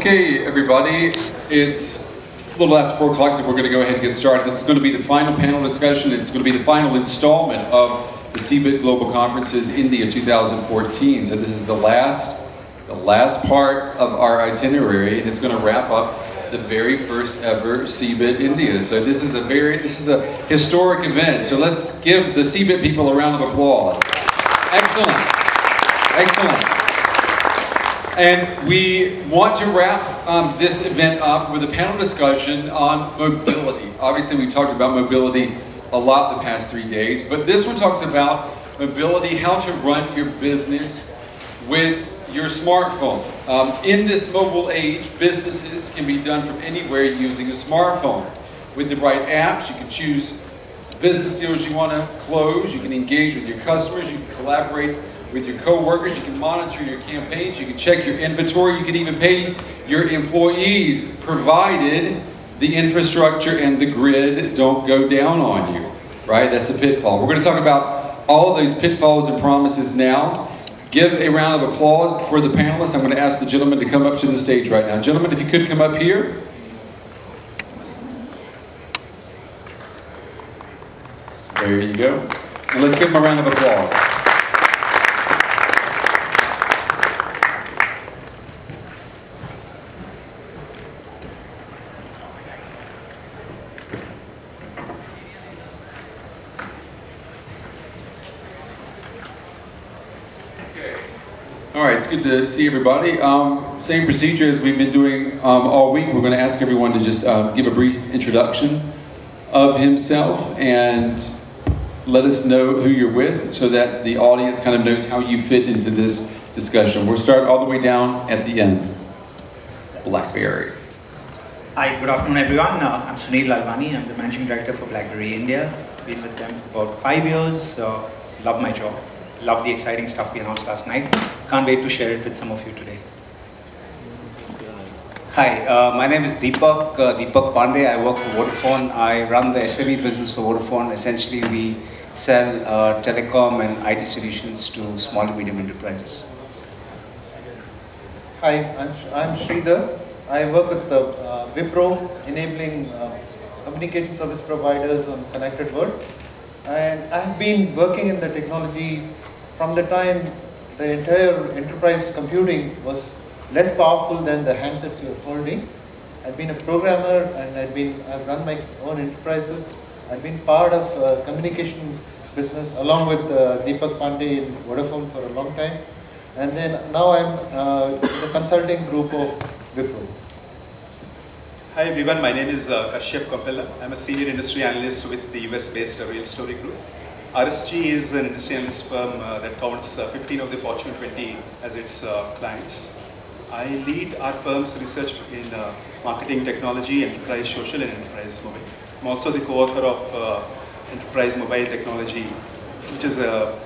Okay, everybody, it's a little after 4 o'clock, so we're going to go ahead and get started. This is going to be the final panel discussion. It's going to be the final installment of the CeBIT Global Conferences India 2014. So this is the last part of our itinerary, and it's going to wrap up the very first ever CeBIT India. So this is a historic event. So let's give the CeBIT people a round of applause. Excellent, excellent. And we want to wrap this event up with a panel discussion on mobility. Obviously, we've talked about mobility a lot the past 3 days, but this one talks about mobility, how to run your business with your smartphone. In this mobile age, businesses can be done from anywhere using a smartphone. With the right apps, you can choose business deals you want to close, you can engage with your customers, you can collaborate with your co-workers, you can monitor your campaigns, you can check your inventory, you can even pay your employees, provided the infrastructure and the grid don't go down on you, right? That's a pitfall. We're going to talk about all of those pitfalls and promises now. Give a round of applause for the panelists. I'm going to ask the gentleman to come up to the stage right now. Gentlemen, if you could come up here. There you go. And let's give them a round of applause. All right, it's good to see everybody. Same procedure as we've been doing all week. We're going to ask everyone to just give a brief introduction of himself and let us know who you're with so that the audience kind of knows how you fit into this discussion. We'll start all the way down at the end. Blackberry. Hi, good afternoon everyone. I'm Sunil Lalvani. I'm the Managing Director for Blackberry India. Been with them for about 5 years. Love my job. Love the exciting stuff we announced last night. Can't wait to share it with some of you today. Hi, my name is Deepak Pande. I work for Vodafone. I run the SME business for Vodafone. Essentially, we sell telecom and IT solutions to small to medium enterprises. Hi, I'm Sridhar. I work with Wipro, enabling communication service providers on connected world. And I've been working in the technology from the time the entire enterprise computing was less powerful than the handsets you're holding. I've been a programmer and I've run my own enterprises. I've been part of communication business along with Deepak Pande in Vodafone for a long time. And then now I'm in the consulting group of Wipro. Hi everyone, my name is Kompella. I'm a senior industry analyst with the US-based Real Story Group. RSG is an industry analyst firm that counts 15 of the Fortune 20 as its clients. I lead our firm's research in marketing technology, enterprise social, and enterprise mobile. I'm also the co-author of Enterprise Mobile Technology, which is a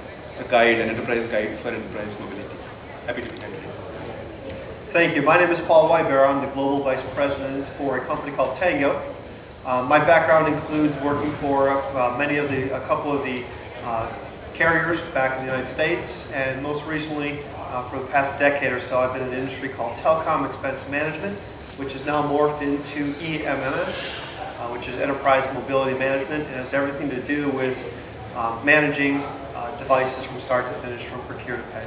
guide, an enterprise guide for enterprise mobility. Happy to be here today. Thank you. My name is Paul Ybarra. I'm the Global Vice President for a company called Tangoe. My background includes working for a couple of the carriers back in the United States, and most recently, for the past decade or so, I've been in an industry called Telecom Expense Management, which is now morphed into EMMS, which is Enterprise Mobility Management, and has everything to do with managing devices from start to finish, from procure to pay.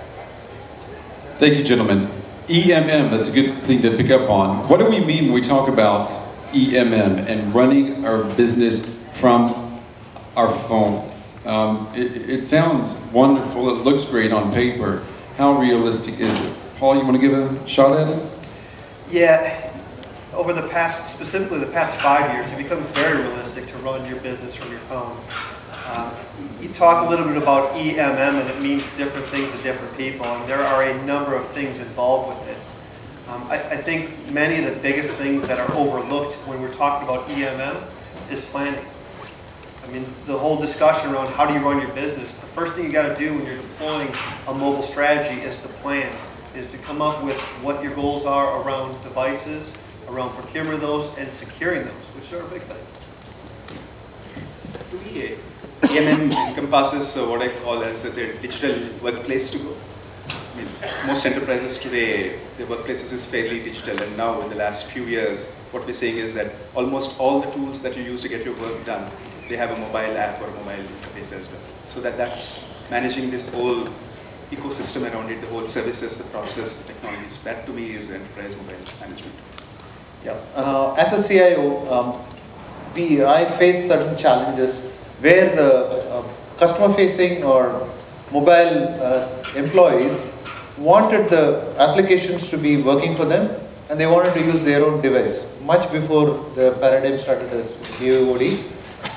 Thank you, gentlemen. EMM, that's a good thing to pick up on. What do we mean when we talk about EMM and running our business from our phone? It sounds wonderful, it looks great on paper. How realistic is it? Paul, you want to give a shot at it? Yeah, over specifically the past 5 years, it becomes very realistic to run your business from your phone. You talk a little bit about EMM and it means different things to different people, and there are a number of things involved with it. I think many of the biggest things that are overlooked when we're talking about EMM is planning. I mean, the whole discussion around how do you run your business, the first thing you got to do when you're deploying a mobile strategy is to plan, is to come up with what your goals are around devices, around procurement of those, and securing those, which are a big thing. EMM encompasses what I call as the digital workplace to go. mean, most enterprises today, their workplaces is fairly digital, and now in the last few years, what we're saying is that almost all the tools that you use to get your work done, they have a mobile app or a mobile interface as well. So that's managing the whole ecosystem around it, the whole services, the process, the technologies. That to me is enterprise mobile management. Yeah. As a CIO, I face certain challenges where the customer-facing or mobile employees wanted the applications to be working for them, and they wanted to use their own device much before the paradigm started as BYOD.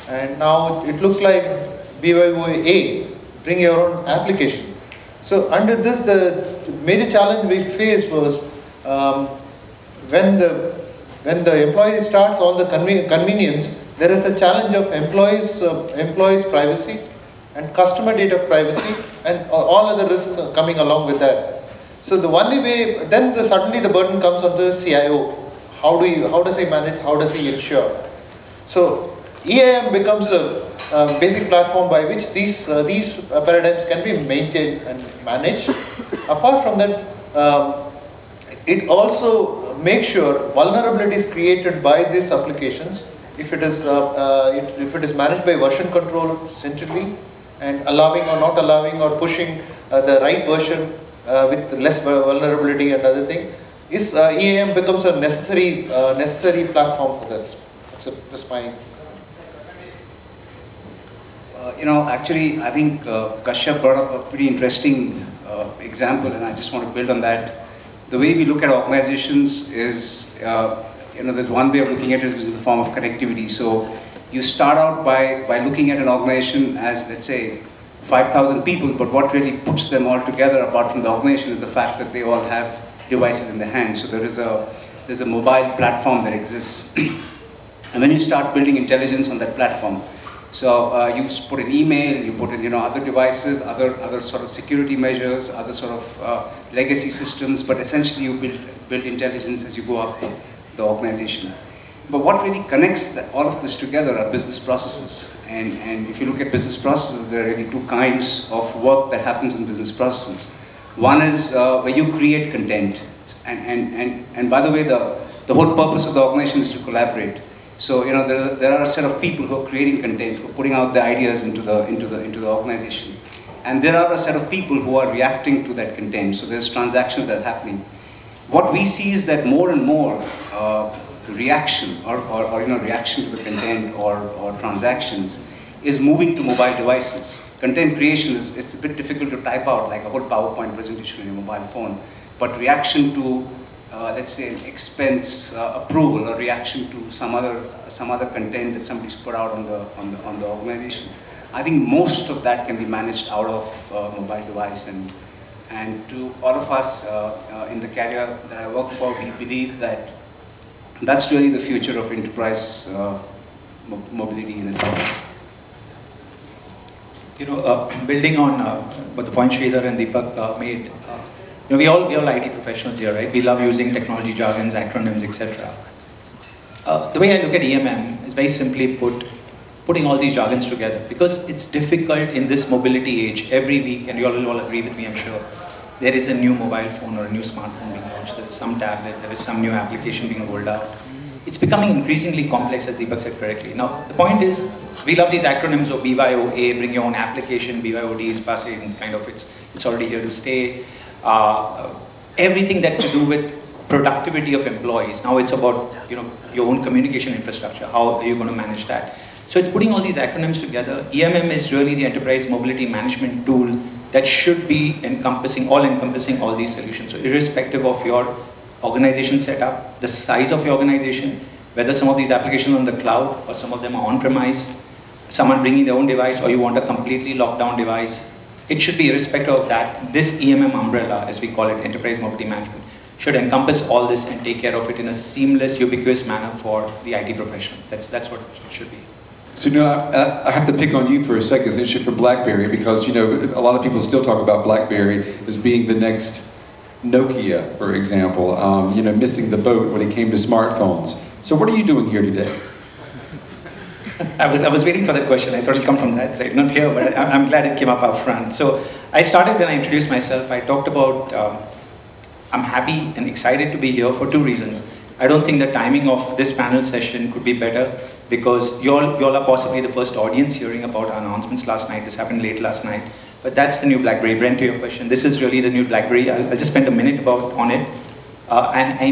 And now it looks like BYOA, bring your own application. So under this, the major challenge we faced was when the employee starts all the convenience, there is a challenge of employees' privacy and customer data privacy and all other risks coming along with that. So the only way, then suddenly the burden comes on the CIO. How does he manage? How does he ensure? So EAM becomes a basic platform by which these paradigms can be maintained and managed. Apart from that, it also makes sure vulnerabilities created by these applications, if it is managed by version control centrally and allowing or not allowing or pushing the right version with less vulnerability and other thing, EAM becomes a necessary platform for this. That's my. Actually, I think Kashyap brought up a pretty interesting example, and I just want to build on that. The way we look at organizations is, there's one way of looking at it, which is in the form of connectivity. So you start out by looking at an organization as, let's say, 5,000 people, but what really puts them all together, apart from the organization, is the fact that they all have devices in their hands. So there's a mobile platform that exists, and then you start building intelligence on that platform. So you put in email, you put in other devices, other sort of security measures, other sort of legacy systems, but essentially you build intelligence as you go up the organization. But what really connects all of this together are business processes. And if you look at business processes, there are really two kinds of work that happens in business processes. One is where you create content. And by the way, the whole purpose of the organization is to collaborate. So there are a set of people who are creating content, who are putting out the ideas into the organization. And there are a set of people who are reacting to that content. So there's transactions that are happening. What we see is that more and more reaction or reaction to the content or transactions is moving to mobile devices. Content creation it's a bit difficult to type out like a whole PowerPoint presentation on your mobile phone, but reaction to let's say an expense approval or reaction to some other content that somebody's put out on the organization. I think most of that can be managed out of mobile device, and to all of us in the career that I work for, we believe that that's really the future of enterprise mobility in a sense. Building on what the point Sridhar and Deepak made, we all IT professionals here, right? We love using technology jargons, acronyms, etc. The way I look at EMM is very simply putting all these jargons together, because it's difficult in this mobility age. Every week, and you all will all agree with me, I'm sure, there is a new mobile phone or a new smartphone being launched. There is some tablet, there is some new application being rolled out. It's becoming increasingly complex, as Deepak said correctly. Now, the point is, we love these acronyms of BYOA, bring your own application, BYOD is passing, kind of it's already here to stay. Everything that to do with productivity of employees. Now it's about your own communication infrastructure. How are you going to manage that? So it's putting all these acronyms together. EMM is really the enterprise mobility management tool that should be encompassing all these solutions. So irrespective of your organization setup, the size of your organization, whether some of these applications are on the cloud or some of them are on-premise, someone bringing their own device, or you want a completely locked down device, it should be irrespective of that. This EMM umbrella, as we call it, enterprise mobility management, should encompass all this and take care of it in a seamless, ubiquitous manner for the IT professional. That's what it should be. So I have to pick on you for a second, as an issue for BlackBerry, because a lot of people still talk about BlackBerry as being the next Nokia, for example, missing the boat when it came to smartphones. So what are you doing here today? I was waiting for that question. I thought it'll come from that side, not here, but I'm glad it came up front. So I started when I introduced myself. I talked about I'm happy and excited to be here for two reasons. I don't think the timing of this panel session could be better because you all are possibly the first audience hearing about our announcements last night. This happened late last night. But that's the new BlackBerry. Brent, to your question, this is really the new BlackBerry. I'll just spend a minute on it. And I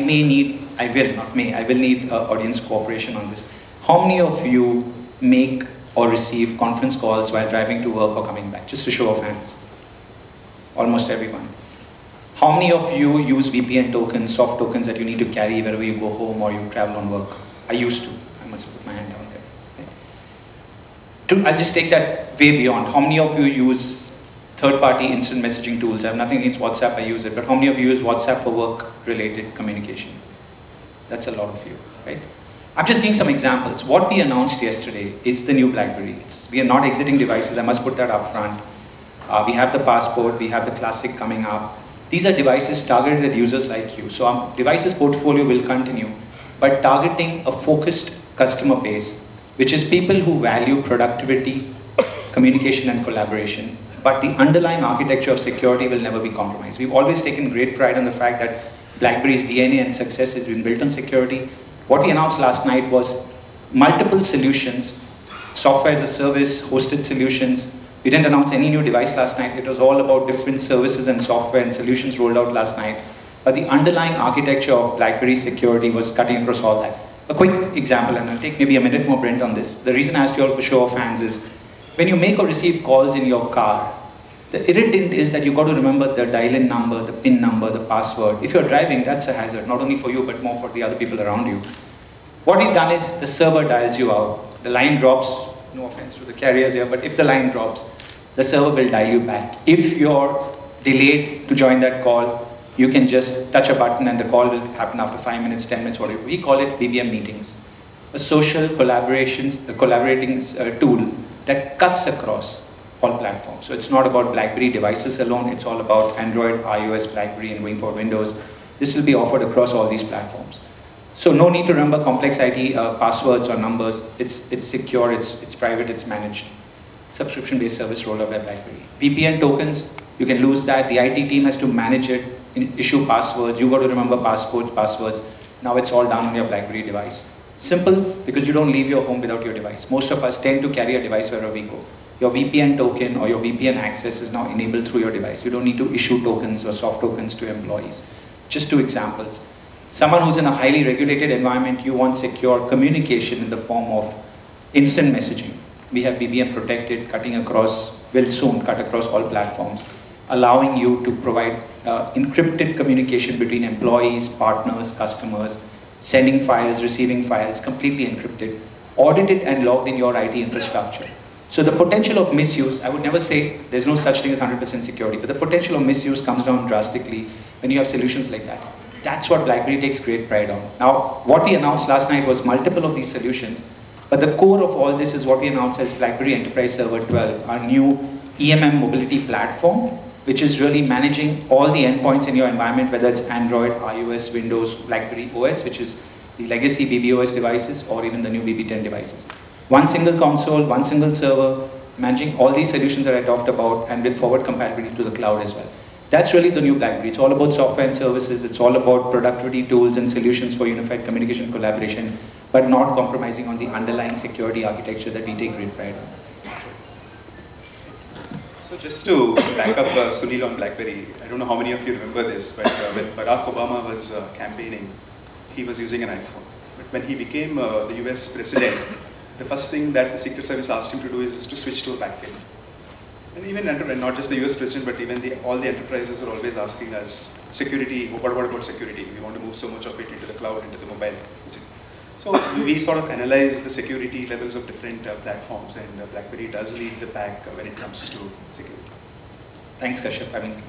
will need audience cooperation on this. How many of you make or receive conference calls while driving to work or coming back? Just a show of hands. Almost everyone. How many of you use VPN tokens, soft tokens that you need to carry wherever you go home or you travel on work? I used to. I must put my hand down there. I'll just take that way beyond. How many of you use third-party instant messaging tools? I have nothing against WhatsApp, I use it, but how many of you use WhatsApp for work-related communication? That's a lot of you, right? I'm just giving some examples. What we announced yesterday is the new BlackBerry. We are not exiting devices, I must put that up front. We have the Passport, we have the Classic coming up. These are devices targeted at users like you. So our devices portfolio will continue, but targeting a focused customer base, which is people who value productivity, communication and collaboration, but the underlying architecture of security will never be compromised. We've always taken great pride in the fact that BlackBerry's DNA and success has been built on security. What we announced last night was multiple solutions, software as a service, hosted solutions. We didn't announce any new device last night. It was all about different services and software and solutions rolled out last night. But the underlying architecture of BlackBerry security was cutting across all that. A quick example, and I'll take maybe a minute more, Brent, on this. The reason I asked you all for show of hands is, when you make or receive calls in your car, the irritant is that you've got to remember the dial-in number, the PIN number, the password. If you're driving, that's a hazard, not only for you, but more for the other people around you. What we've done is the server dials you out. The line drops, no offense to the carriers here, but if the line drops, the server will dial you back. If you're delayed to join that call, you can just touch a button and the call will happen after 5 minutes, 10 minutes, whatever. We call it BBM meetings. A social collaborating tool that cuts across all platforms. So it's not about BlackBerry devices alone, it's all about Android, iOS, BlackBerry, and going for Windows. This will be offered across all these platforms. So no need to remember complex IT passwords or numbers. It's secure, it's private, it's managed. Subscription-based service rolled out by BlackBerry. VPN tokens, you can lose that. The IT team has to manage it, issue passwords. You got to remember passwords. Now it's all done on your BlackBerry device. Simple, because you don't leave your home without your device. Most of us tend to carry a device wherever we go. Your VPN token or your VPN access is now enabled through your device. You don't need to issue tokens or soft tokens to employees. Just two examples. Someone who's in a highly regulated environment, you want secure communication in the form of instant messaging. We have BBM protected, will soon cut across all platforms, allowing you to provide encrypted communication between employees, partners, customers, sending files, receiving files, completely encrypted, audited and logged in your IT infrastructure. So the potential of misuse, I would never say there's no such thing as 100% security, but the potential of misuse comes down drastically when you have solutions like that. That's what BlackBerry takes great pride on. Now, what we announced last night was multiple of these solutions, but the core of all this is what we announced as BlackBerry Enterprise Server 12, our new EMM mobility platform, which is really managing all the endpoints in your environment, whether it's Android, iOS, Windows, BlackBerry OS, which is the legacy BBOS devices, or even the new BB10 devices. One single console, one single server, managing all these solutions that I talked about, and with forward compatibility to the cloud as well. That's really the new BlackBerry. It's all about software and services. It's all about productivity tools and solutions for unified communication and collaboration, but not compromising on the underlying security architecture that we take great pride on. So just to back up Sunil on BlackBerry, I don't know how many of you remember this, but when Barack Obama was campaigning, he was using an iPhone. But when he became the US president, the first thing that the Secret Service asked him to do is to switch to a backend. And even not just the US president, but even all the enterprises are always asking us, security, what about security? We want to move so much of it into the cloud, into the mobile. So we sort of analyze the security levels of different platforms, and BlackBerry does lead the pack when it comes to security. Thanks, Kashyap. I mean,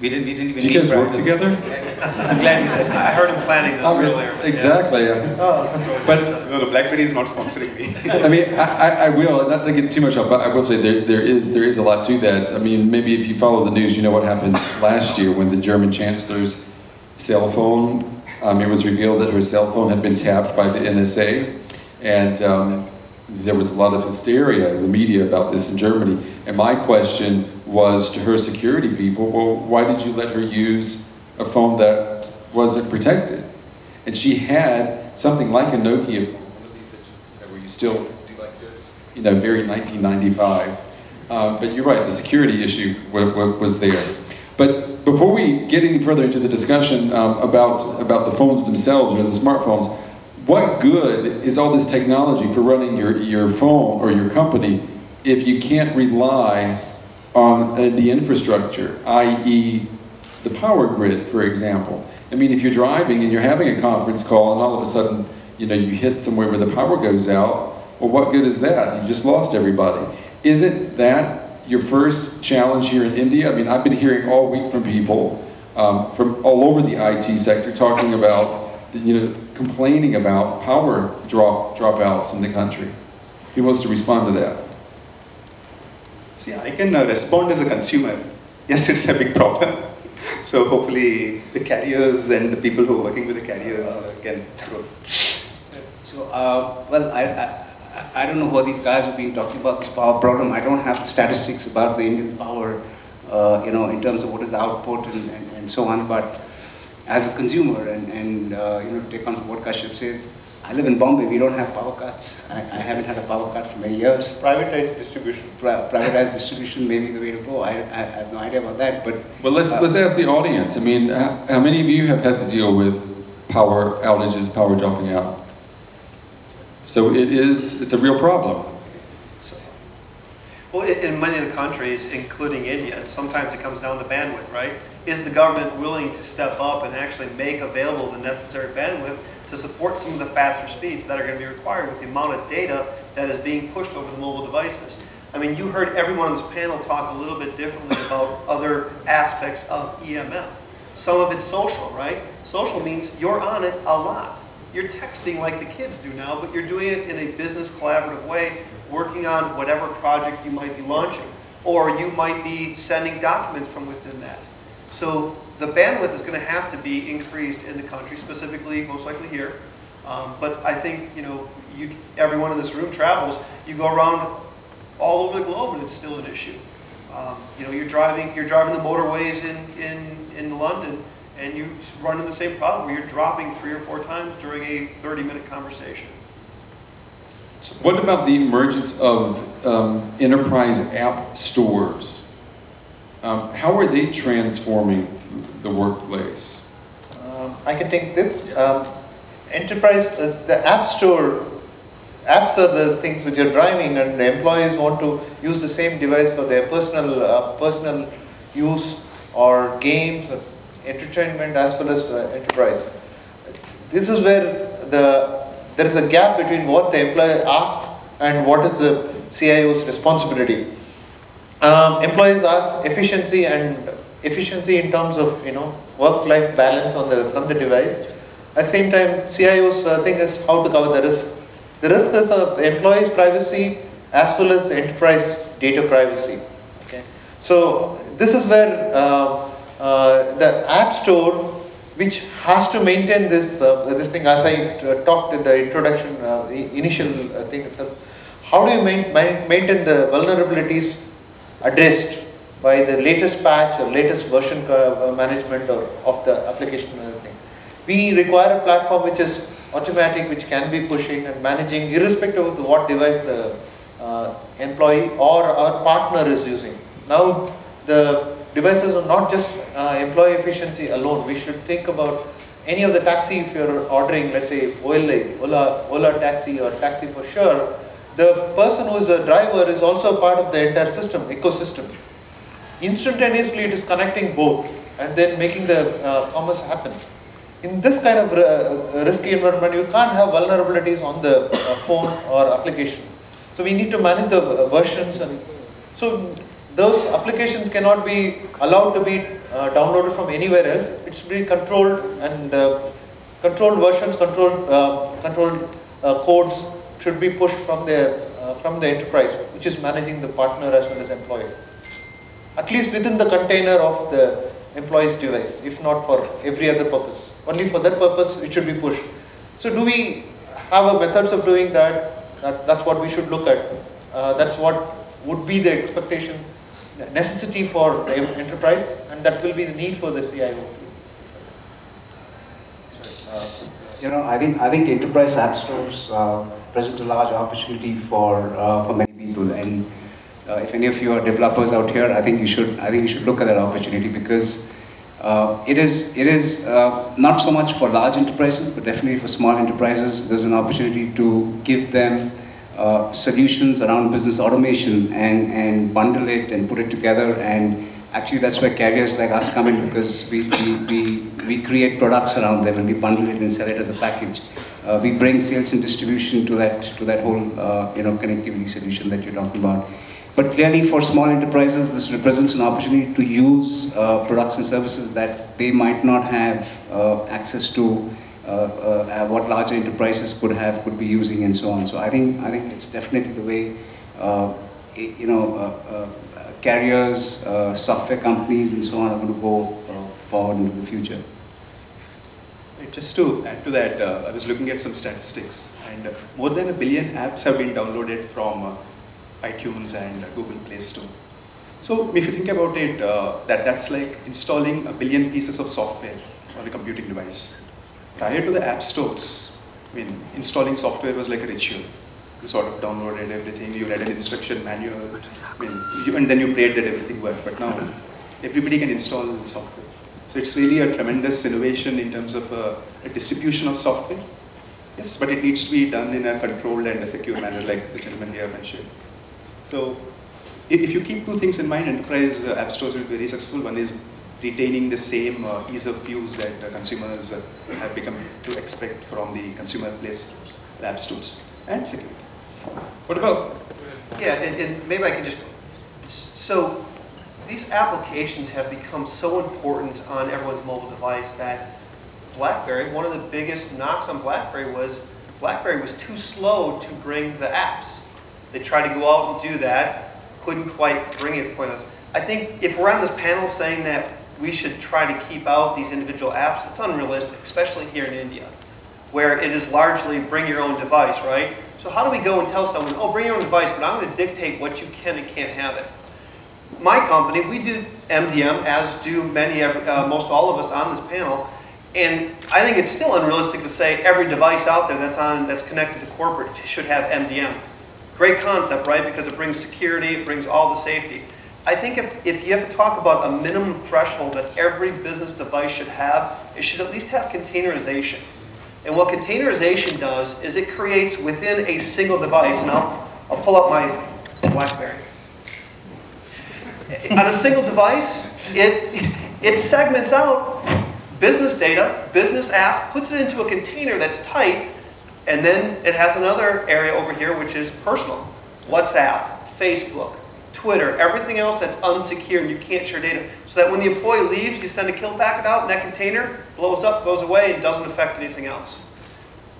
we didn't even. Do you guys work together? I'm glad you said this. I heard him planning this earlier. Exactly. Yeah. But no, the BlackBerry is not sponsoring me. I mean, I will not to get too much up, but I will say there is a lot to that. I mean, maybe if you follow the news, you know what happened last year when the German chancellor's cell phone. It was revealed that her cell phone had been tapped by the NSA, and there was a lot of hysteria in the media about this in Germany. And my question was to her security people, well, why did you let her use a phone that wasn't protected? And she had something like a Nokia phone, one of these that just, where you still do like this, you know, very 1995. But you're right, the security issue was there. But before we get any further into the discussion about the phones themselves or the smartphones, what good is all this technology for running your phone or your company if you can't rely on the infrastructure, i.e. the power grid, for example? I mean, if you're driving and you're having a conference call and all of a sudden, you know, you hit somewhere where the power goes out, well, what good is that? You just lost everybody. Isn't that your first challenge here in India? I mean, I've been hearing all week from people from all over the IT sector talking about, you know, complaining about power dropouts in the country. Who wants to respond to that? See, I can respond as a consumer. Yes, it's a big problem. So hopefully the carriers and the people who are working with the carriers can grow. So, well, I don't know what these guys have been talking about, this power problem. I don't have the statistics about the Indian power, you know, in terms of what is the output and so on. But as a consumer, and you know, to take on what Kashyap says, I live in Bombay. We don't have power cuts. I haven't had a power cut for many years. Privatized distribution. Privatized distribution may be the way to go. I have no idea about that. But let's ask the audience. I mean, how many of you have had to deal with power outages, power dropping out? So it's a real problem. Well, in many of the countries, including India, sometimes it comes down to bandwidth, right? Is the government willing to step up and actually make available the necessary bandwidth to support some of the faster speeds that are going to be required with the amount of data that is being pushed over the mobile devices? I mean, you heard everyone on this panel talk a little bit differently about other aspects of EMM. Some of it's social, right? Social means you're on it a lot. You're texting like the kids do now, but you're doing it in a business collaborative way, working on whatever project you might be launching. Or you might be sending documents from within that. So the bandwidth is going to have to be increased in the country, specifically, most likely here. But I think, you know, everyone in this room travels. You go around all over the globe, and it's still an issue. You know, you're driving the motorways in London, and you run into the same problem where you're dropping 3 or 4 times during a 30-minute conversation. What about the emergence of enterprise app stores? How are they transforming the workplace? I can take this. Enterprise, the app store, apps are the things which are driving, and the employees want to use the same device for their personal use or games, or entertainment, as well as enterprise. This is where there is a gap between what the employee asks and what is the CIO's responsibility. Employees ask efficiency in terms of, you know, work-life balance from the device. At the same time, CIO's thing is how to cover the risk. The risk is employees' privacy as well as enterprise data privacy. Okay, so this is where the app store, which has to maintain this thing, as I talked in the introduction, the initial thing itself. How do you maintain the vulnerabilities addressed by the latest patch or latest version management or of the application and everything? We require a platform which is automatic, which can be pushing and managing irrespective of what device the employee or our partner is using. Now, the devices are not just employee efficiency alone. We should think about any of the taxi, if you're ordering, let's say, Ola taxi or taxi for sure, the person who is the driver is also part of the entire system, ecosystem. Instantaneously, it is connecting both and then making the commerce happen. In this kind of risky environment, you can't have vulnerabilities on the phone or application. So we need to manage the versions, and so those applications cannot be allowed to be downloaded from anywhere else. It should be controlled, and controlled versions, controlled codes should be pushed from the enterprise, which is managing the partner as well as employee. At least within the container of the employee's device, if not for every other purpose. Only for that purpose it should be pushed. So do we have methods of doing that? That's what we should look at. That's what would be the expectation, necessity for enterprise, and that will be the need for the CIO. I think enterprise app stores present a large opportunity for many people. And if any of you are developers out here, I think you should look at that opportunity, because it is not so much for large enterprises, but definitely for small enterprises. There's an opportunity to give them solutions around business automation and bundle it and put it together. And actually, that's where carriers like us come in, because we create products around them and we bundle it and sell it as a package. We bring sales and distribution to that whole connectivity solution that you're talking about. But clearly, for small enterprises, this represents an opportunity to use products and services that they might not have access to, what larger enterprises could be using, and so on. So I think it's definitely the way carriers, software companies, and so on are going to go forward into the future. Just to add to that, I was looking at some statistics, and more than 1 billion apps have been downloaded from iTunes and Google Play Store. So if you think about it, that's like installing 1 billion pieces of software on a computing device. Prior to the app stores, installing software was like a ritual. You sort of downloaded everything, you read an instruction manual, and then you prayed that everything worked. But now, everybody can install software. So it's really a tremendous innovation in terms of a distribution of software. Yes, but it needs to be done in a controlled and a secure manner, like the gentleman here mentioned. So if you keep two things in mind, enterprise app stores will be very successful. One is retaining the same ease of use that consumers have become to expect from the consumer place app stores, and security. What about? Yeah, and maybe I can just, so these applications have become so important on everyone's mobile device that BlackBerry, one of the biggest knocks on BlackBerry was too slow to bring the apps. They tried to go out and do that, couldn't quite bring it for us. I think if we're on this panel saying that we should try to keep out these individual apps, it's unrealistic, especially here in India, where it is largely bring your own device, right? So how do we go and tell someone, oh, bring your own device, but I'm going to dictate what you can and can't have it? My company, we do MDM, as do most all of us on this panel, and I think it's still unrealistic to say every device out there that's connected to corporate should have MDM. Great concept, right? Because it brings security, it brings all the safety. I think if you have to talk about a minimum threshold that every business device should have, it should at least have containerization. And what containerization does is it creates within a single device, and I'll pull up my BlackBerry. On a single device, it segments out business data, business apps, puts it into a container that's tight, and then it has another area over here which is personal. WhatsApp, Facebook, Twitter, everything else that's unsecure and you can't share data. So that when the employee leaves, you send a kill packet out and that container blows up, goes away, and doesn't affect anything else.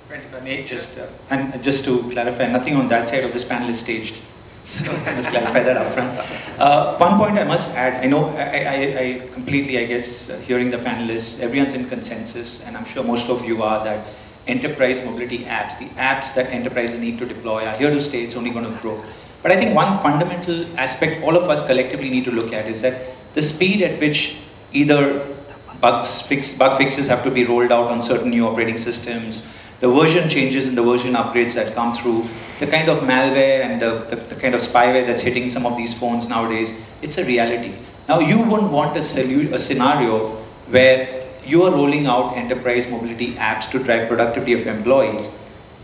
Brent, if I may just, and just to clarify, nothing on that side of this panel is staged. So I must clarify that up front. One point I must add, I know, I completely, I guess, hearing the panelists, everyone's in consensus, and I'm sure most of you are, that enterprise mobility apps, the apps that enterprises need to deploy are here to stay, it's only going to grow. But I think one fundamental aspect all of us collectively need to look at is that the speed at which either bug fixes have to be rolled out on certain new operating systems, the version changes and the version upgrades that come through, the kind of malware and the kind of spyware that's hitting some of these phones nowadays, it's a reality. Now you wouldn't want a scenario where you are rolling out enterprise mobility apps to drive productivity of employees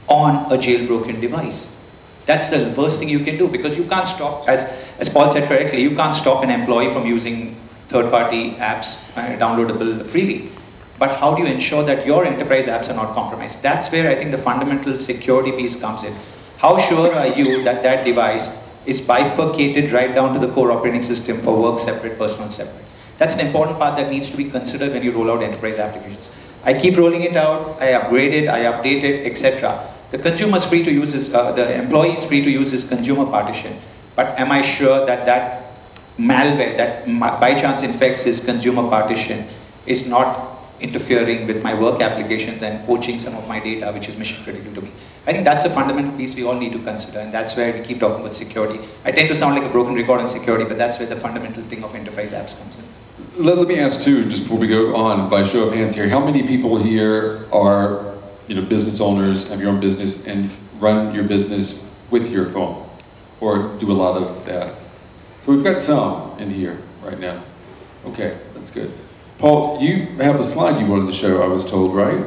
on a jailbroken device. That's the worst thing you can do, because you can't stop, as Paul said correctly, you can't stop an employee from using third-party apps downloadable freely. But how do you ensure that your enterprise apps are not compromised? That's where I think the fundamental security piece comes in. How sure are you that that device is bifurcated right down to the core operating system for work separate, personal separate? That's an important part that needs to be considered when you roll out enterprise applications. I keep rolling it out, I upgrade it, I update it, etc. The consumer is free to use his, the employee is free to use his consumer partition. But am I sure that that malware that by chance infects his consumer partition is not interfering with my work applications and poaching some of my data, which is mission critical to me? I think that's a fundamental piece we all need to consider, and that's where we keep talking about security. I tend to sound like a broken record on security, but that's where the fundamental thing of enterprise apps comes in. Let me ask too, just before we go on, by show of hands here, how many people here are, business owners, have your own business, and run your business with your phone, or do a lot of that? So we've got some in here right now. Okay, that's good. Paul, you have a slide you wanted to show, I was told, right?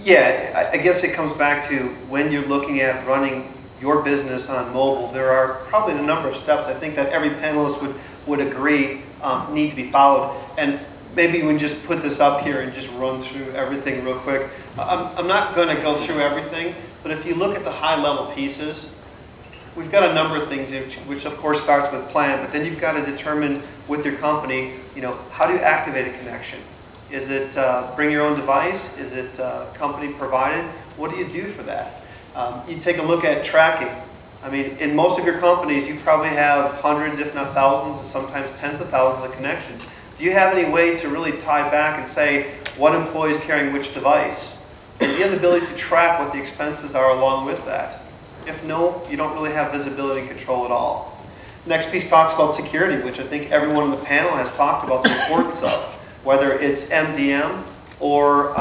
Yeah, I guess it comes back to when you're looking at running your business on mobile, there are probably a number of steps I think that every panelist would agree need to be followed. And maybe we can just put this up here and just run through everything real quick. I'm not going to go through everything, but if you look at the high-level pieces, we've got a number of things, which of course starts with plan, but then you've got to determine with your company, how do you activate a connection? Is it bring your own device? Is it company provided? What do you do for that? You take a look at tracking. I mean, in most of your companies, you probably have hundreds, if not thousands, and sometimes tens of thousands of connections. Do you have any way to really tie back and say what employee is carrying which device? Do you have the ability to track what the expenses are along with that? If no, you don't really have visibility and control at all. Next piece talks about security, which I think everyone on the panel has talked about the importance of, whether it's MDM or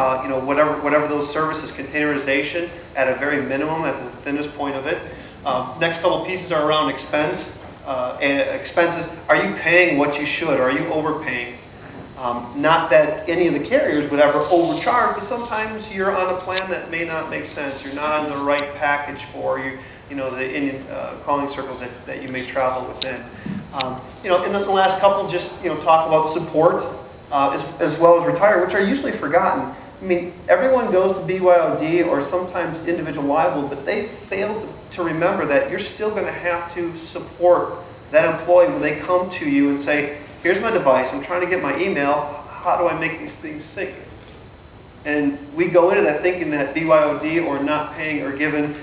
whatever those services, containerization at a very minimum, at the thinnest point of it. Next couple pieces are around expenses. Are you paying what you should? Or are you overpaying? Not that any of the carriers would ever overcharge, but sometimes you're on a plan that may not make sense. You're not on the right package for the Indian calling circles that you may travel within. And then the last couple just talk about support as well as retire, which are usually forgotten. I mean, everyone goes to BYOD or sometimes individual liable, but they fail to remember that you're still going to have to support that employee when they come to you and say, here's my device, I'm trying to get my email, how do I make these things sync? And we go into that thinking that BYOD or not paying or given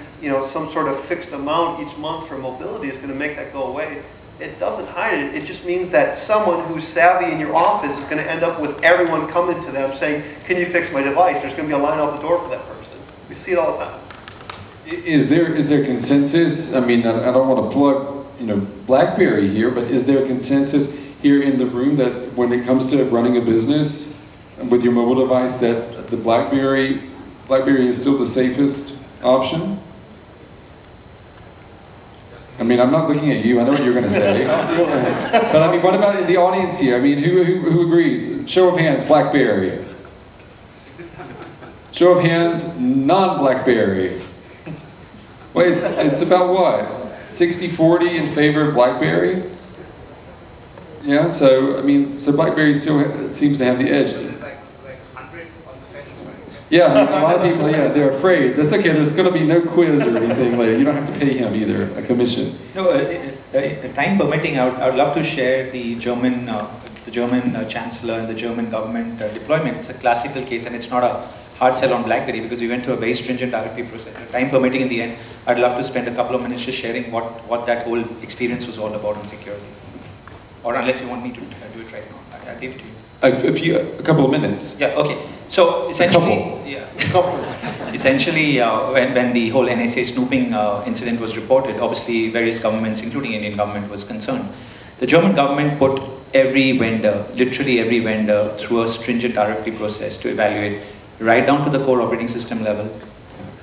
some sort of fixed amount each month for mobility is going to make that go away. It doesn't hide it. It just means that someone who's savvy in your office is going to end up with everyone coming to them saying, can you fix my device? There's going to be a line out the door for that person. We see it all the time. Is there consensus? I mean, I don't want to plug Blackberry here, but is there consensus here in the room that when it comes to running a business with your mobile device, that the Blackberry is still the safest option? I mean, I'm not looking at you. I know what you're going to say. But I mean, what about in the audience here? I mean, who agrees? Show of hands, Blackberry. Show of hands, non-Blackberry. Well, it's about what? 60-40 in favor of Blackberry? Yeah, so, I mean, so Blackberry still seems to have the edge. There's like 100 on the fence right now. Yeah, I mean, a lot of people, they're afraid. That's okay, there's going to be no quiz or anything later. You don't have to pay him either, a commission. No, time permitting, I would love to share the German Chancellor and the German government deployment. It's a classical case, and it's not a hard sell on Blackberry because we went through a very stringent RFP process. Time permitting in the end, I'd love to spend a couple of minutes just sharing what that whole experience was all about on security. Or unless you want me to do it right now, I'll give it to you. A couple of minutes. Yeah, okay. So essentially, when the whole NSA snooping incident was reported, obviously various governments, including Indian government, was concerned. The German government put every vendor, literally every vendor, through a stringent RFP process to evaluate right down to the core operating system level,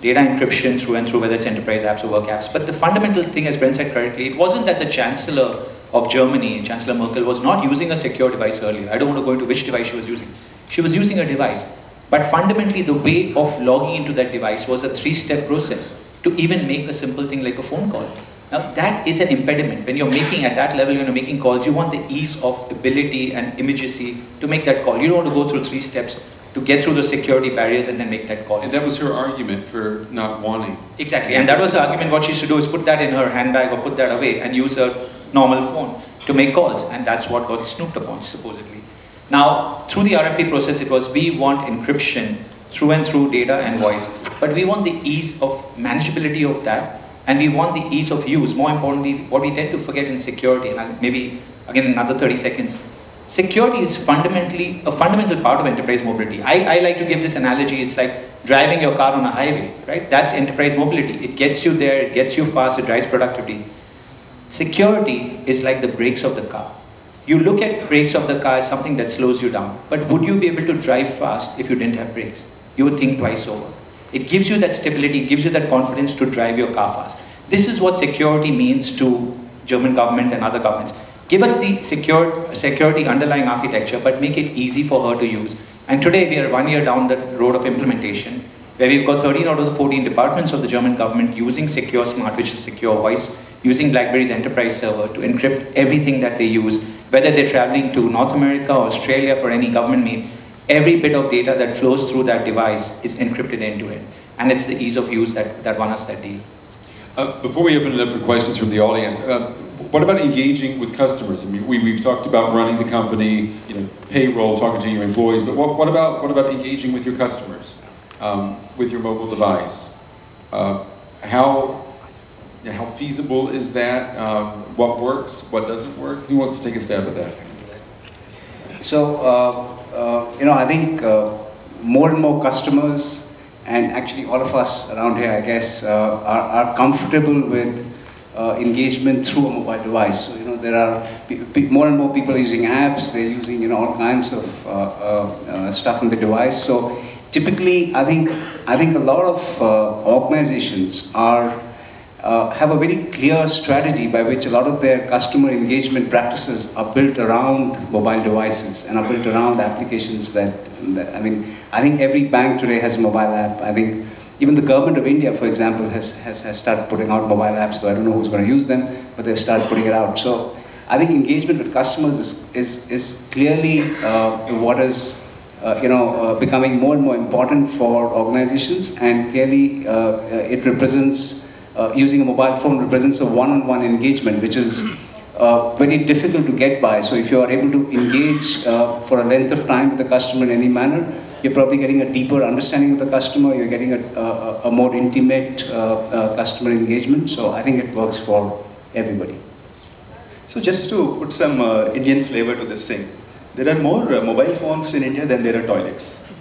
data encryption through and through, whether it's enterprise apps or work apps. But the fundamental thing, as Brent said correctly, it wasn't that the Chancellor of Germany, Chancellor Merkel, was not using a secure device earlier. I don't want to go into which device she was using. She was using a device. But fundamentally, the way of logging into that device was a three-step process to even make a simple thing like a phone call. Now, that is an impediment. When you're making, at that level, when you're making calls, you want the ease of ability and immediacy to make that call. You don't want to go through 3 steps to get through the security barriers and then make that call. And that was her argument for not wanting. Exactly, and that was the argument. What she used to do is put that in her handbag or put that away and use her normal phone to make calls, and that's what got snooped upon, supposedly. Now, through the RFP process, it was we want encryption through and through data and voice, but we want the ease of manageability of that, and we want the ease of use. More importantly, what we tend to forget in security, and maybe again another 30 seconds, Security is fundamentally a fundamental part of enterprise mobility. I like to give this analogy. It's like driving your car on a highway, right? That's enterprise mobility. It gets you there, it gets you fast, it drives productivity. Security is like the brakes of the car. You look at brakes of the car as something that slows you down. But would you be able to drive fast if you didn't have brakes? You would think twice over. It gives you that stability, it gives you that confidence to drive your car fast. This is what security means to German government and other governments. Give us the security underlying architecture, but make it easy for her to use. And today we are 1 year down the road of implementation, where we've got 13 out of the 14 departments of the German government using Secure Smart, which is secure voice, using BlackBerry's enterprise server to encrypt everything that they use, whether they're traveling to North America or Australia for any government meet. Every bit of data that flows through that device is encrypted end to end. And it's the ease of use that won us that deal. Before we open it up for questions from the audience, what about engaging with customers? I mean, we've talked about running the company, payroll, talking to your employees, but what about engaging with your customers, with your mobile device? How feasible is that? What works? What doesn't work? Who wants to take a stab at that? So, I think more and more customers, and actually all of us around here, I guess, are comfortable with engagement through a mobile device. So, there are more and more people using apps, they're using, all kinds of stuff on the device. So typically, I think a lot of organizations have a very clear strategy by which a lot of their customer engagement practices are built around mobile devices and are built around applications that I think every bank today has a mobile app. I think even the government of India, for example, has started putting out mobile apps, though I don't know who's going to use them, but they've started putting it out. So I think engagement with customers is clearly what is becoming more and more important for organizations, and clearly it represents using a mobile phone represents a one-on-one engagement, which is very difficult to get by. So if you are able to engage for a length of time with the customer in any manner, you're probably getting a deeper understanding of the customer, you're getting a more intimate customer engagement. So I think it works for everybody. So just to put some Indian flavor to this thing, there are more mobile phones in India than there are toilets.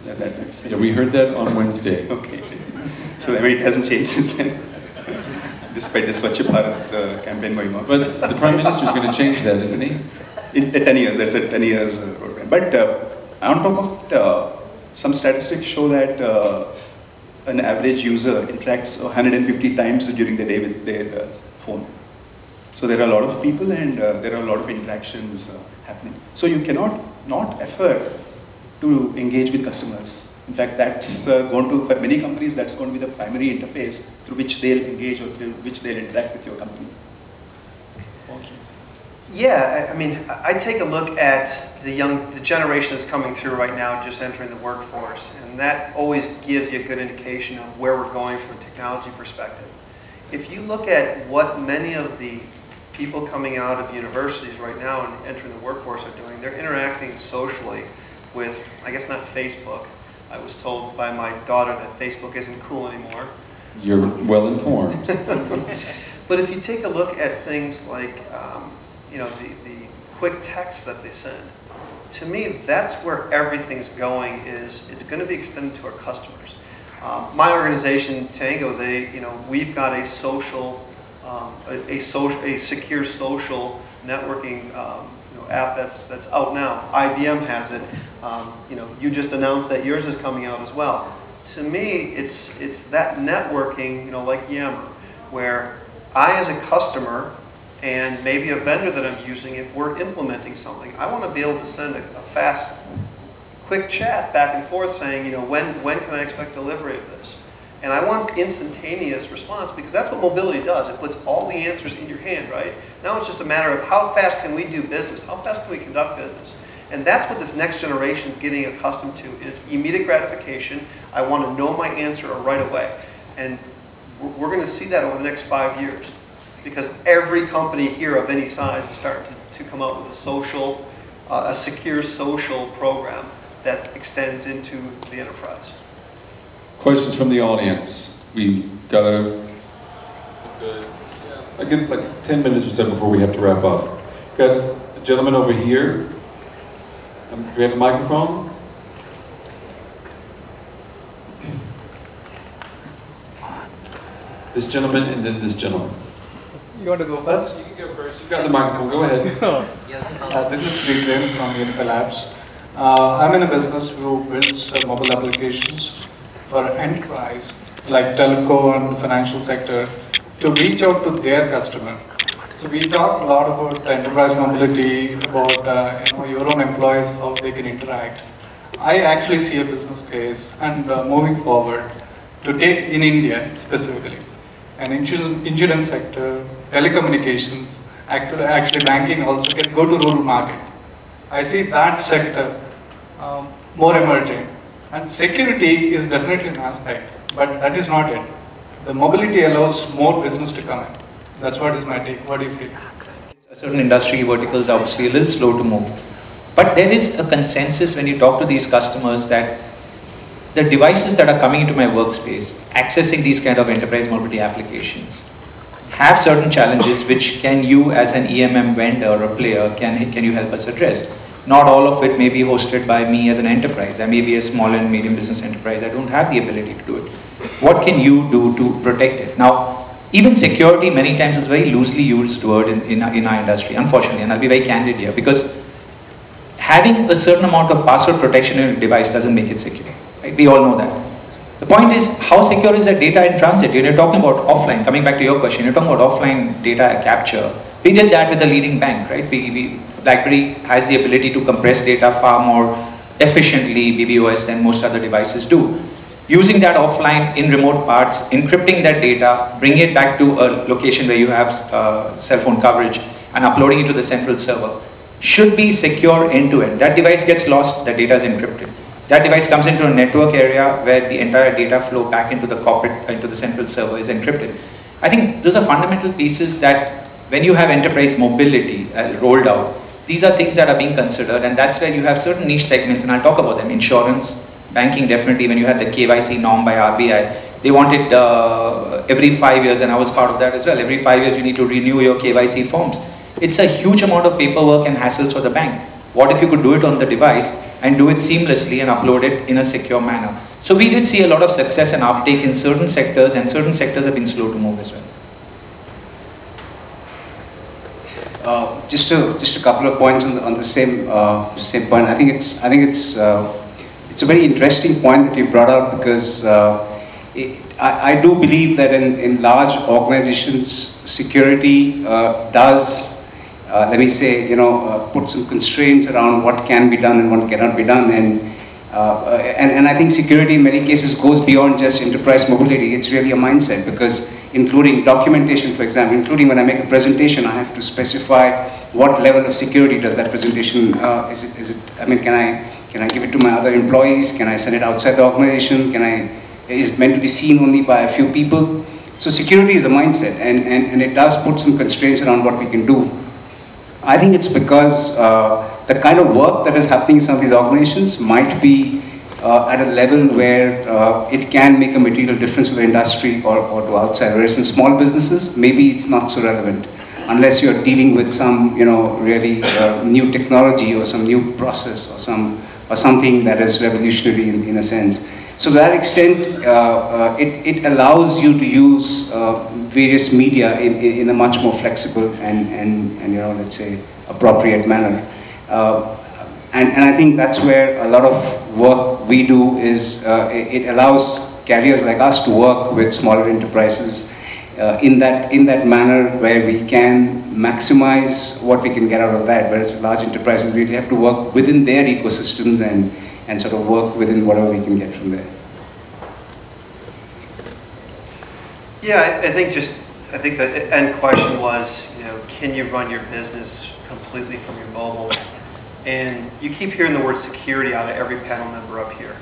Yeah, we heard that on Wednesday. Okay. So it hasn't changed since then, despite the Swachh Bharat campaign going on. But the Prime Minister is going to change that, isn't he? In 10 years, that's a 10 years program. But on top of it, some statistics show that an average user interacts 150 times during the day with their phone. So there are a lot of people and there are a lot of interactions happening. So you cannot not afford to engage with customers. In fact, that's going to, for many companies, that's going to be the primary interface through which they'll engage or through which they'll interact with your company. Yeah, I mean, I take a look at the generation that's coming through right now, just entering the workforce, and that always gives you a good indication of where we're going from a technology perspective. If you look at what many of the people coming out of universities right now and entering the workforce are doing, they're interacting socially with, I guess not Facebook. I was told by my daughter that Facebook isn't cool anymore. You're well informed. But if you take a look at things like, the quick texts that they send, to me, that's where everything's going. It's going to be extended to our customers. My organization, Tangoe, we've got a secure social networking app that's out now. IBM has it. You just announced that yours is coming out as well. To me, it's that networking, like Ybarra, where I, as a customer, and maybe a vendor that I'm using, if we're implementing something, I want to be able to send a fast, quick chat back and forth saying, when can I expect delivery of this? And I want instantaneous response, because that's what mobility does. It puts all the answers in your hand, right? Now it's just a matter of how fast can we do business? How fast can we conduct business? And that's what this next generation is getting accustomed to, is immediate gratification. I want to know my answer right away. And we're going to see that over the next 5 years, because every company here of any size is starting to come out with a secure social program that extends into the enterprise. Questions from the audience? We've got like 10 minutes or so before we have to wrap up. Got a gentleman over here. Do we have a microphone? This gentleman and then this gentleman. You want to go first? You can go first. You've got the microphone. Go ahead. This is Sridhar from Unify Labs. I'm in a business who builds mobile applications for enterprise like telco and financial sector to reach out to their customer. So we talk a lot about enterprise mobility, about your own employees, how they can interact. I actually see a business case and moving forward to take in India specifically, an insurance sector, telecommunications, actually banking also can go to rural market. I see that sector more emerging, and security is definitely an aspect, but that is not it. The mobility allows more business to come in. That's what is my take. What do you feel? Certain industry verticals are obviously a little slow to move. But there is a consensus when you talk to these customers that the devices that are coming into my workspace, accessing these kind of enterprise mobility applications, have certain challenges which can you as an EMM vendor or a player, can you help us address? Not all of it may be hosted by me as an enterprise. I may be a small and medium business enterprise. I don't have the ability to do it. What can you do to protect it? Now, even security many times is a very loosely used word in our industry, unfortunately, and I'll be very candid here, because having a certain amount of password protection in a device doesn't make it secure. Right? We all know that. The point is, how secure is that data in transit? You're talking about offline, coming back to your question, you're talking about offline data capture. We did that with a leading bank, right? Blackberry has the ability to compress data far more efficiently, BBOS, than most other devices do. Using that offline in remote parts, encrypting that data, bringing it back to a location where you have cell phone coverage and uploading it to the central server should be secure end to end. That device gets lost, the data is encrypted. That device comes into a network area where the entire data flow back into the corporate, into the central server is encrypted. I think those are fundamental pieces that when you have enterprise mobility rolled out, these are things that are being considered, and that's where you have certain niche segments, and I'll talk about them. Insurance, banking, definitely. When you had the KYC norm by RBI, they wanted every 5 years, and I was part of that as well. Every 5 years you need to renew your KYC forms. It's a huge amount of paperwork and hassles for the bank. What if you could do it on the device and do it seamlessly and upload it in a secure manner? So we did see a lot of success and uptake in certain sectors, and certain sectors have been slow to move as well. Just a couple of points on the same point. I think it's a very interesting point that you brought up, because I do believe that in large organizations, security does, let me say, put some constraints around what can be done and what cannot be done, and I think security in many cases goes beyond just enterprise mobility. It's really a mindset, because including documentation, for example, including when I make a presentation, I have to specify what level of security does that presentation, I mean, can I give it to my other employees? Can I send it outside the organization? Is it meant to be seen only by a few people? So security is a mindset, and it does put some constraints around what we can do. I think it's because the kind of work that is happening in some of these organizations might be at a level where it can make a material difference to the industry or to outside. Whereas in small businesses, maybe it's not so relevant, unless you're dealing with some, really new technology or some new process or something that is revolutionary in a sense. So to that extent, it allows you to use various media in a much more flexible and let's say appropriate manner. And I think that's where a lot of work we do is, it allows carriers like us to work with smaller enterprises in that manner where we can maximize what we can get out of that, whereas with large enterprises we really have to work within their ecosystems and sort of work within whatever we can get from there. Yeah, I think the end question was, can you run your business completely from your mobile? And you keep hearing the word security out of every panel member up here.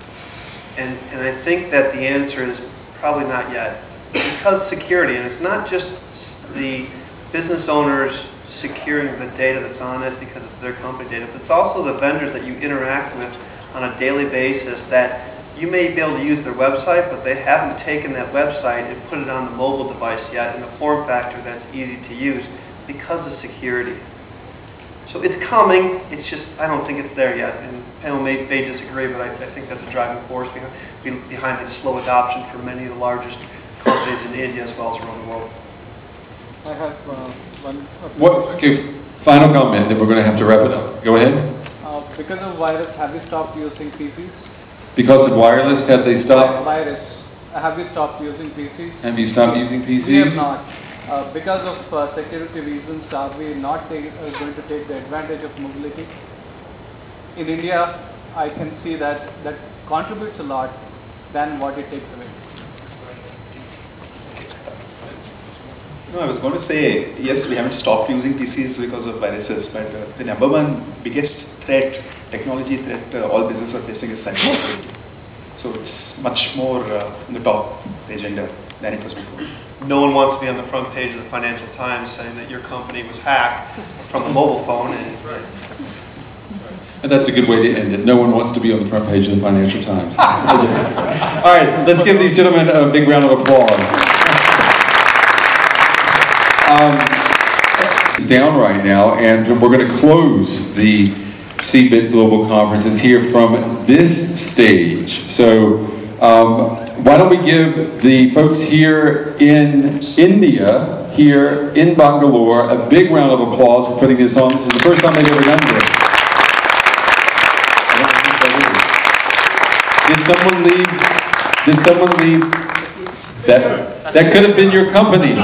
And I think that the answer is probably not yet. Because security, and it's not just the business owners securing the data that's on it because it's their company data, but it's also the vendors that you interact with on a daily basis that you may be able to use their website, but they haven't taken that website and put it on the mobile device yet in a form factor that's easy to use because of security. So it's coming, it's just, I don't think it's there yet. And the panel may disagree, but I think that's a driving force behind the slow adoption for many of the largest companies in India as well as around the world. I have Okay, final comment, then we're going to have to wrap it up. Go ahead. Because of virus, have you stopped using PCs? Because of wireless, have they stopped? Virus. Have you stopped using PCs? Have you stopped using PCs? We have not. Because of security reasons, are we not going to take the advantage of mobility? In India, I can see that contributes a lot than what it takes away. No, I was going to say, yes, we haven't stopped using PCs because of viruses, but the number one biggest threat, technology threat all businesses are facing is cybersecurity. So it's much more on the top of the agenda than it was before. No one wants to be on the front page of the Financial Times saying that your company was hacked from a mobile phone. And that's a good way to end it. No one wants to be on the front page of the Financial Times. All right, let's give these gentlemen a big round of applause. It's down right now, and we're going to close the CBIT Global Conference. It's here from this stage. So why don't we give the folks here in India, here in Bangalore, a big round of applause for putting this on. This is the first time they've ever done this. Did someone leave? Did someone leave? That could have been your company.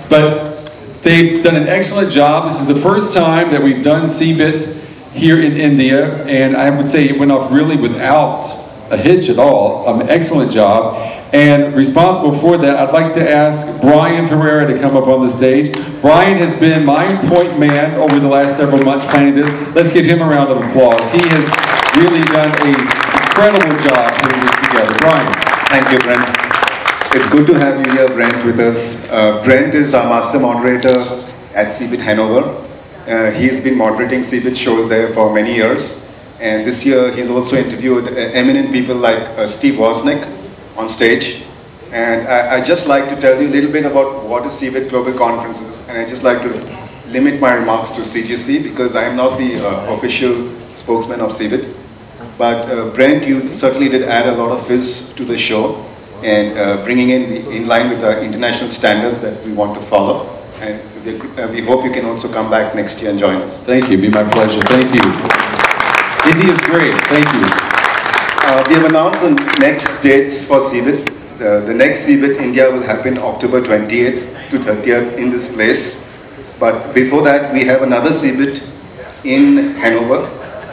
But they've done an excellent job. This is the first time that we've done CBIT here in India, and I would say it went off really without a hitch at all. Excellent job. And responsible for that, I'd like to ask Brian Pereira to come up on the stage. Brian has been my point man over the last several months planning this. Let's give him a round of applause. He has really done an incredible job putting this together. Brian. Thank you, Brent. It's good to have you here, Brent, with us. Brent is our master moderator at CBIT Hanover. He's been moderating CBIT shows there for many years. And this year, he's also interviewed eminent people like Steve Wozniak on stage. And I'd just like to tell you a little bit about what is CBIT Global Conferences. And I'd just like to limit my remarks to CGC because I am not the official spokesman of CBIT. But Brent, you certainly did add a lot of fizz to the show and bringing in line with the international standards that we want to follow. And we hope you can also come back next year and join us. Thank you. It'd be my pleasure. Thank you. India's great. Thank you. We have announced the next dates for CBIT. The next CBIT India will happen October 28th to 30th in this place. But before that, we have another CBIT in Hanover.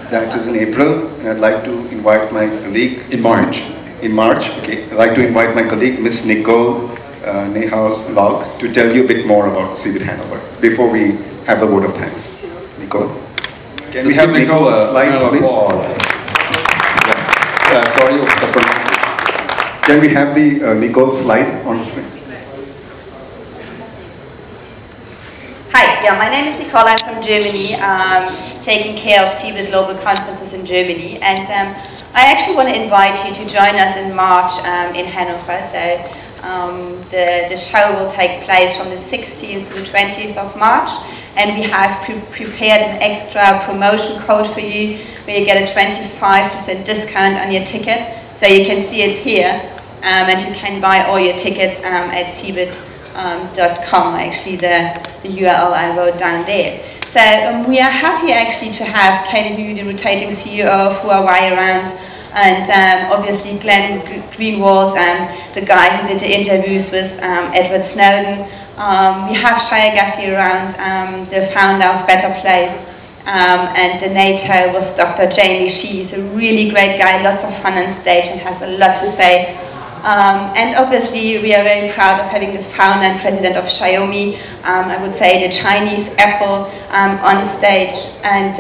That is in April. And I'd like to invite my colleague. In March. In March, okay. I'd like to invite my colleague, Miss Nicole Nehaus-Laug, to tell you a bit more about CBIT Hanover before we have the vote of thanks. Nicole? Can we have Nicole a slide, please? Sorry for the pronunciation. Can we have the Nicole slide on the screen? Hi, yeah, my name is Nicole. I'm from Germany, taking care of CBIT Global Conferences in Germany. And I actually want to invite you to join us in March in Hanover. So the show will take place from the 16th to the 20th of March. And we have prepared an extra promotion code for you where you get a 25% discount on your ticket. So you can see it here, and you can buy all your tickets at cbit.com, actually the URL I wrote down there. So we are happy actually to have Katie Hu, the rotating CEO of Huawei, around, and obviously Glenn Greenwald, the guy who did the interviews with Edward Snowden. We have Shaya Gassi around, the founder of Better Place, and the NATO with Dr. Jamie Shee. He's a really great guy, lots of fun on stage and has a lot to say. And obviously we are very proud of having the founder and president of Xiaomi, I would say the Chinese Apple, on stage, and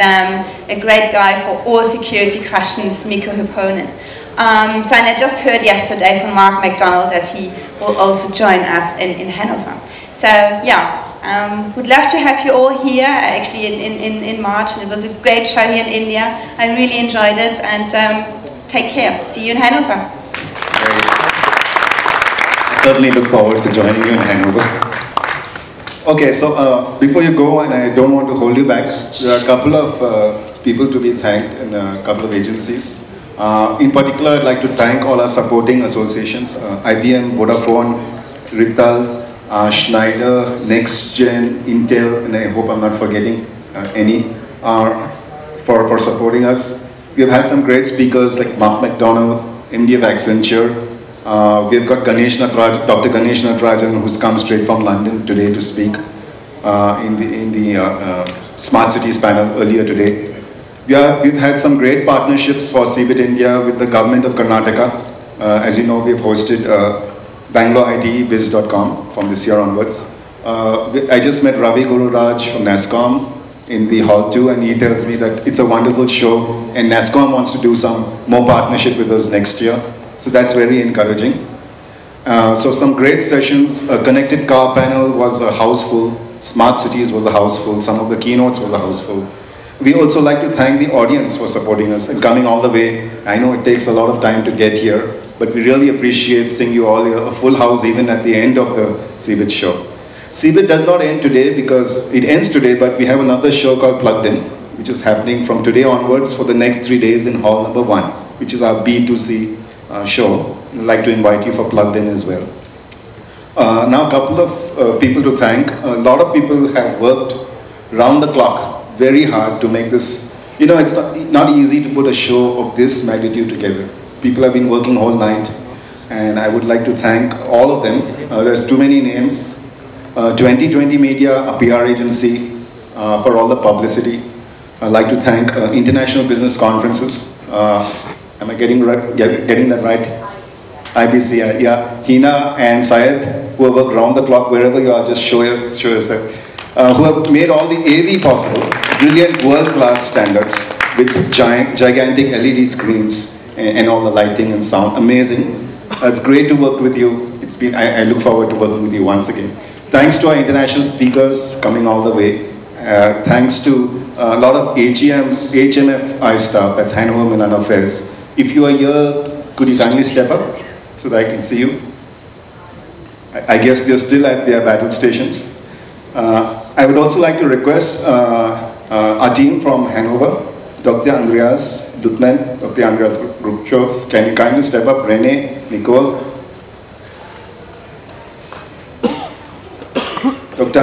a great guy for all security questions, Mikko Hyppönen. And I just heard yesterday from Mark McDonald that he will also join us in Hanover. So yeah, would love to have you all here actually in March. It was a great show here in India. I really enjoyed it, and take care. See you in Hanover. I certainly look forward to joining you in Hanover. Okay, so before you go, and I don't want to hold you back, there are a couple of people to be thanked and a couple of agencies. In particular, I'd like to thank all our supporting associations, IBM, Vodafone, Rital, Schneider, NextGen, Intel, and I hope I'm not forgetting any, for supporting us. We've had some great speakers like Mark McDonald, MD of Accenture. We've got Dr. Ganesh Natarajan, who's come straight from London today to speak in the Smart Cities panel earlier today. We've had some great partnerships for CBIT India with the government of Karnataka. As you know, we've hosted BangaloreITBiz.com from this year onwards. I just met Ravi Gururaj from NASSCOM in the hall too, and he tells me that it's a wonderful show and NASSCOM wants to do some more partnership with us next year. So that's very encouraging. So some great sessions. A connected car panel was a house full. Smart cities was a house full. Some of the keynotes was a house full. We also like to thank the audience for supporting us and coming all the way. I know it takes a lot of time to get here, but we really appreciate seeing you all here, a full house even at the end of the CBIT show. CBIT does not end today because it ends today, but we have another show called Plugged In, which is happening from today onwards for the next 3 days in hall number 1, which is our B2C show. I'd like to invite you for Plugged In as well. Now a couple of people to thank. A lot of people have worked round the clock very hard to make this, you know, it's not easy to put a show of this magnitude together. People have been working all night, and I would like to thank all of them. There's too many names. 2020 Media, a PR agency, for all the publicity. I'd like to thank International Business Conferences. Am I getting that right? IBC, yeah. Hina and Syed, who have worked round the clock, wherever you are, just show yourself. Who have made all the AV possible. Brilliant world-class standards with gigantic LED screens and all the lighting and sound. Amazing. It's great to work with you. I look forward to working with you once again. Thanks to our international speakers coming all the way. Thanks to a lot of HMFI staff, that's Hanover Milan Affairs. If you are here, could you kindly step up so that I can see you? I guess they're still at their battle stations. I would also like to request our team from Hanover, Dr. Andreas Dutman, Dr. Andreas Rupchov. Can you kindly step up? Rene, Nicole. Dr.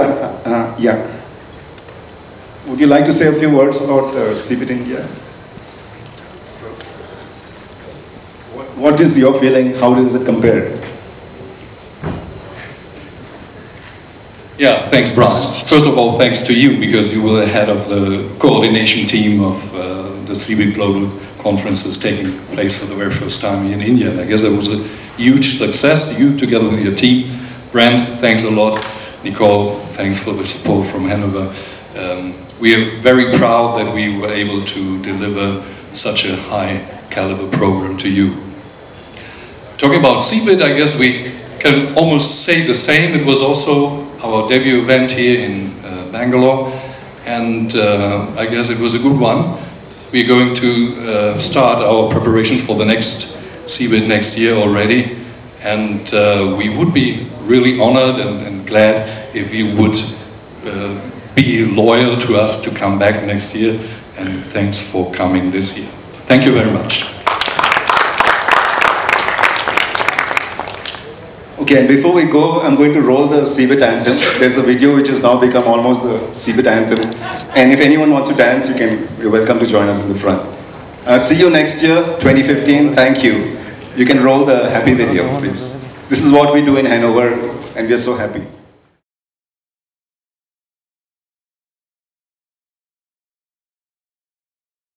Yeah. Would you like to say a few words about CBIT India? What is your feeling? How does it compare? Yeah, thanks, Brian. First of all, thanks to you, because you were the head of the coordination team of the CBIT Global Conferences taking place for the very first time in India. And I guess it was a huge success. You, together with your team. Brent, thanks a lot. Nicole, thanks for the support from Hanover. We are very proud that we were able to deliver such a high caliber program to you. Talking about CBIT, I guess we can almost say the same. It was also our debut event here in Bangalore, and I guess it was a good one. We're going to start our preparations for the next CBIT next year already, and we would be really honored and glad if you would be loyal to us to come back next year, and thanks for coming this year. Thank you very much. Okay, and before we go, I'm going to roll the CBIT anthem. There's a video which has now become almost the CBIT anthem. And if anyone wants to dance, you're welcome to join us in the front. See you next year, 2015. Thank you. You can roll the happy video, please. This is what we do in Hanover, and we are so happy.